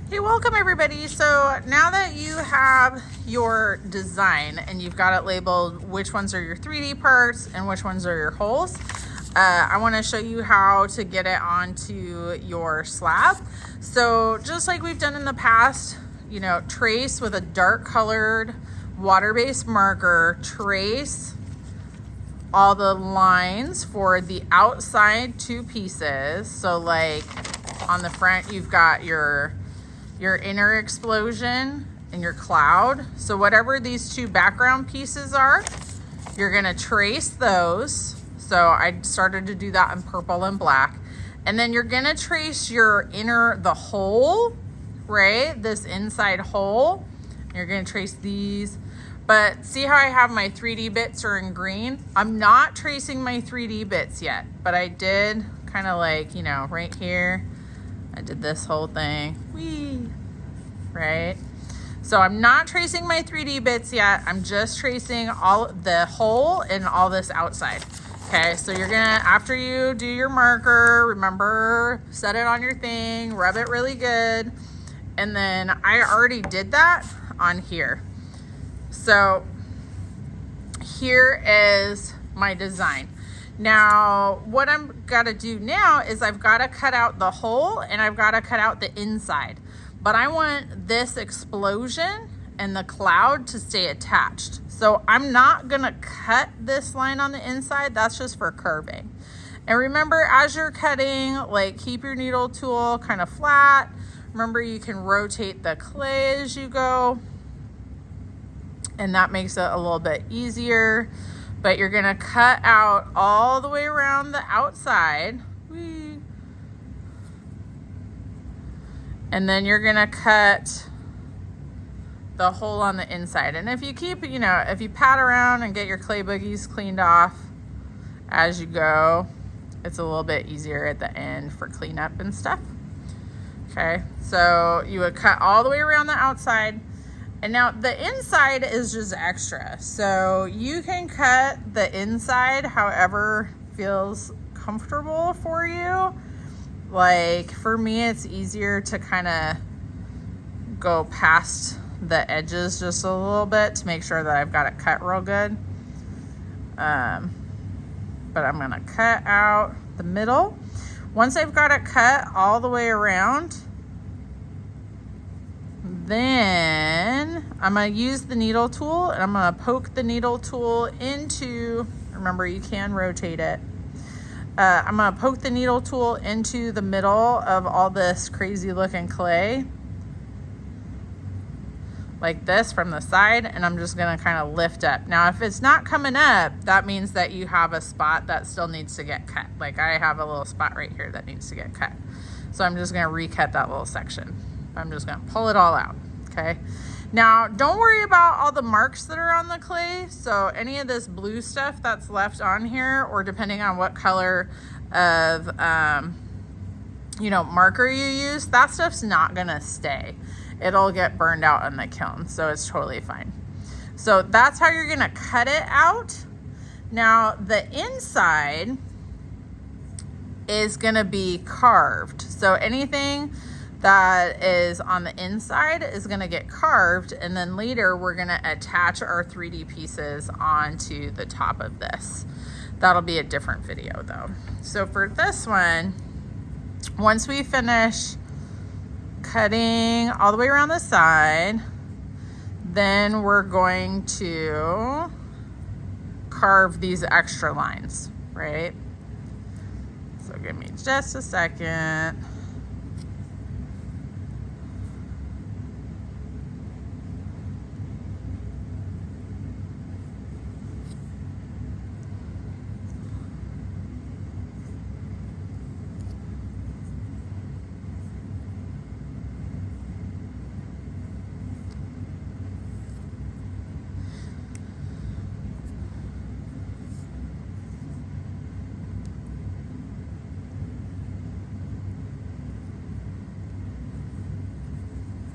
Hey, welcome everybody. So now that you have your design and you've got it labeled which ones are your 3D parts and which ones are your holes, I want to show you how to get it onto your slab. So just like we've done in the past, you know, trace with a dark colored water-based marker, trace all the lines for the outside two pieces. So like on the front, you've got your inner explosion and your cloud. So whatever these two background pieces are, you're gonna trace those. So I started to do that in purple and black. And then you're gonna trace the hole, right? This inside hole. You're gonna trace these. But see how I have my 3D bits are in green? I'm not tracing my 3D bits yet, but I did kind of like, you know, right here. I did this whole thing, whee, right? So I'm not tracing my 3D bits yet. I'm just tracing all the hole and all this outside. Okay, so you're gonna, after you do your marker, remember, set it on your thing, rub it really good. And then I already did that on here. So here is my design. Now, what I'm gotta do now is I've gotta cut out the hole and I've gotta cut out the inside. But I want this explosion and the cloud to stay attached. So I'm not gonna cut this line on the inside, that's just for curving. And remember, as you're cutting, like keep your needle tool kind of flat. Remember, you can rotate the clay as you go, and that makes it a little bit easier. But you're gonna cut out all the way around the outside. Whee. And then you're gonna cut the hole on the inside. And if you keep, you know, if you pat around and get your clay boogies cleaned off as you go, it's a little bit easier at the end for cleanup and stuff. Okay, so you would cut all the way around the outside. And now the inside is just extra. So you can cut the inside however feels comfortable for you. Like for me, it's easier to kind of go past the edges just a little bit to make sure that I've got it cut real good. But I'm gonna cut out the middle. Once I've got it cut all the way around, then I'm gonna use the needle tool and I'm gonna poke the needle tool into, remember you can rotate it. I'm gonna poke the needle tool into the middle of all this crazy looking clay, like this from the side, and I'm just gonna kind of lift up. Now, if it's not coming up, that means that you have a spot that still needs to get cut. Like I have a little spot right here that needs to get cut. So I'm just gonna recut that little section. I'm just gonna pull it all out, okay? Now, don't worry about all the marks that are on the clay. So any of this blue stuff that's left on here, or depending on what color of, you know, marker you use, that stuff's not gonna stay. It'll get burned out in the kiln, so it's totally fine. So that's how you're gonna cut it out. Now, the inside is gonna be carved. So anything that is on the inside is gonna get carved, and then later we're gonna attach our 3D pieces onto the top of this. That'll be a different video though. So for this one, once we finish cutting all the way around the side, then we're going to carve these extra lines, right? So give me just a second.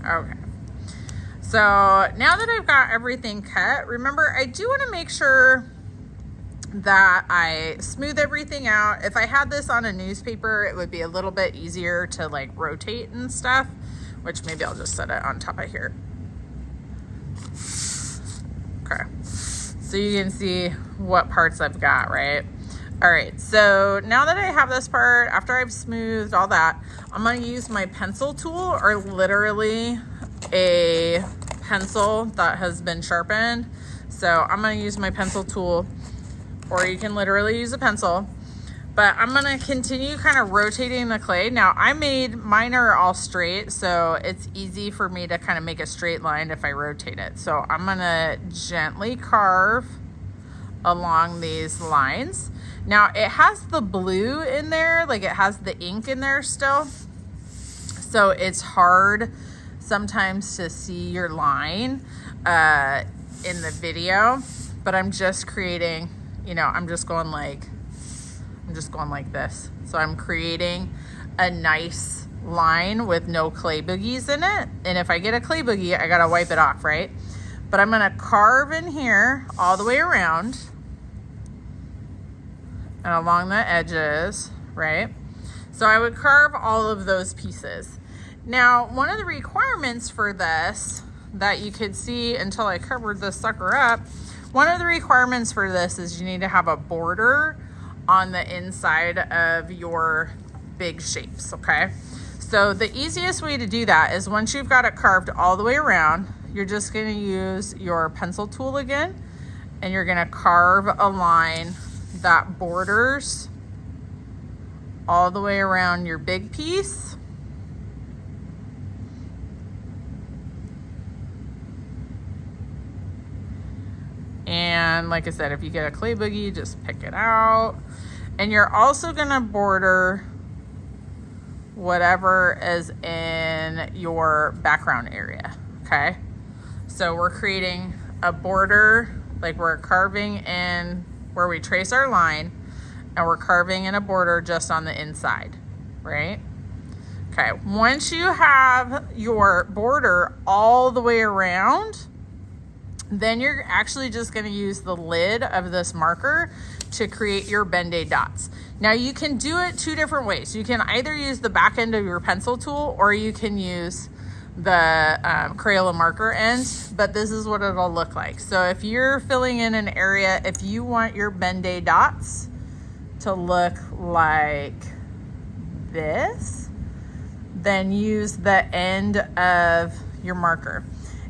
Okay. So now that I've got everything cut, remember I do want to make sure that I smooth everything out. If I had this on a newspaper, it would be a little bit easier to like rotate and stuff which maybe I'll just set it on top of here. Okay, so you can see what parts I've got, right? All right, so now that I have this part, after I've smoothed all that, I'm gonna use my pencil tool, or literally a pencil that has been sharpened. So I'm gonna use my pencil tool, or you can literally use a pencil, but I'm gonna continue kind of rotating the clay. Now mine are all straight, so it's easy for me to kind of make a straight line if I rotate it. So I'm gonna gently carve along these lines. Now it has the blue in there, like it has the ink in there still. So it's hard sometimes to see your line in the video, but I'm just creating, I'm just going like this. So I'm creating a nice line with no clay boogies in it. And if I get a clay boogie, I gotta wipe it off, right? But I'm gonna carve in here all the way around and along the edges, right? So I would carve all of those pieces. Now, one of the requirements for this that you could see until I covered this sucker up, one of the requirements for this is you need to have a border on the inside of your big shapes, okay? So the easiest way to do that is once you've got it carved all the way around, you're just gonna use your pencil tool again, and you're gonna carve a line that borders all the way around your big piece. And like I said, if you get a clay boogie, just pick it out. And you're also gonna border whatever is in your background area, okay? So we're creating a border, like we're carving in where we trace our line, and we're carving in a border just on the inside, right? Okay, once you have your border all the way around, then you're actually just gonna use the lid of this marker to create your Ben-Day dots. Now you can do it two different ways. You can either use the back end of your pencil tool, or you can use the Crayola marker end, but this is what it'll look like. So if you're filling in an area, if you want your Ben-Day dots to look like this, then use the end of your marker.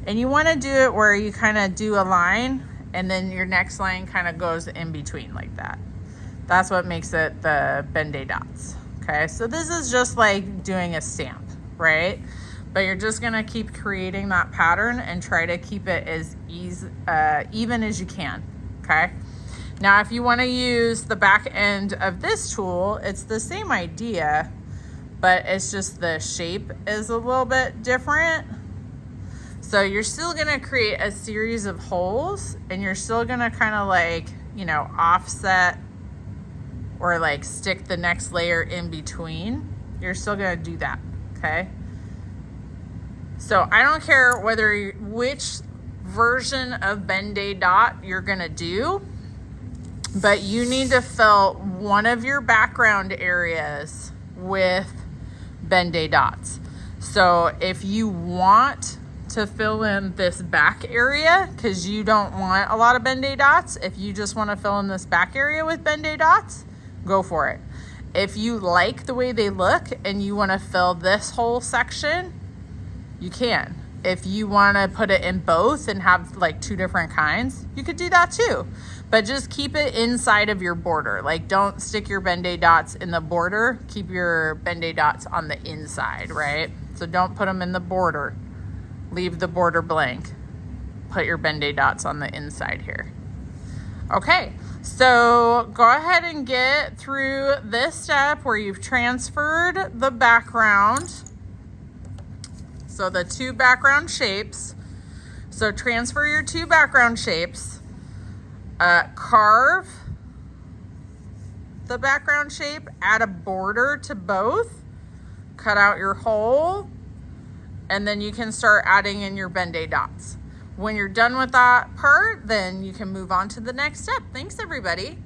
And you want to do it where you kind of do a line, and then your next line kind of goes in between like that. That's what makes it the Ben-Day dots. Okay, so this is just like doing a stamp, right? But you're just gonna keep creating that pattern and try to keep it as even as you can, okay? Now, if you wanna use the back end of this tool, it's the same idea, but it's just the shape is a little bit different. So you're still gonna create a series of holes, and you're still gonna kind of like, offset or like stick the next layer in between. You're still gonna do that, okay? So I don't care which version of Ben-Day dot you're gonna do, but you need to fill one of your background areas with Ben-Day dots. So if you want to fill in this back area, because you don't want a lot of Ben-Day dots, if you just want to fill in this back area with Ben-Day dots, go for it. If you like the way they look and you want to fill this whole section, you can. If you want to put it in both and have like two different kinds, you could do that too. But just keep it inside of your border. Like, don't stick your Ben-Day dots in the border. Keep your Ben-Day dots on the inside, right? So don't put them in the border. Leave the border blank. Put your Ben-Day dots on the inside here. Okay, so go ahead and get through this step where you've transferred the background. So the two background shapes. So transfer your two background shapes. Carve the background shape, add a border to both, cut out your hole, and then you can start adding in your Ben-Day dots. When you're done with that part, then you can move on to the next step. Thanks, everybody.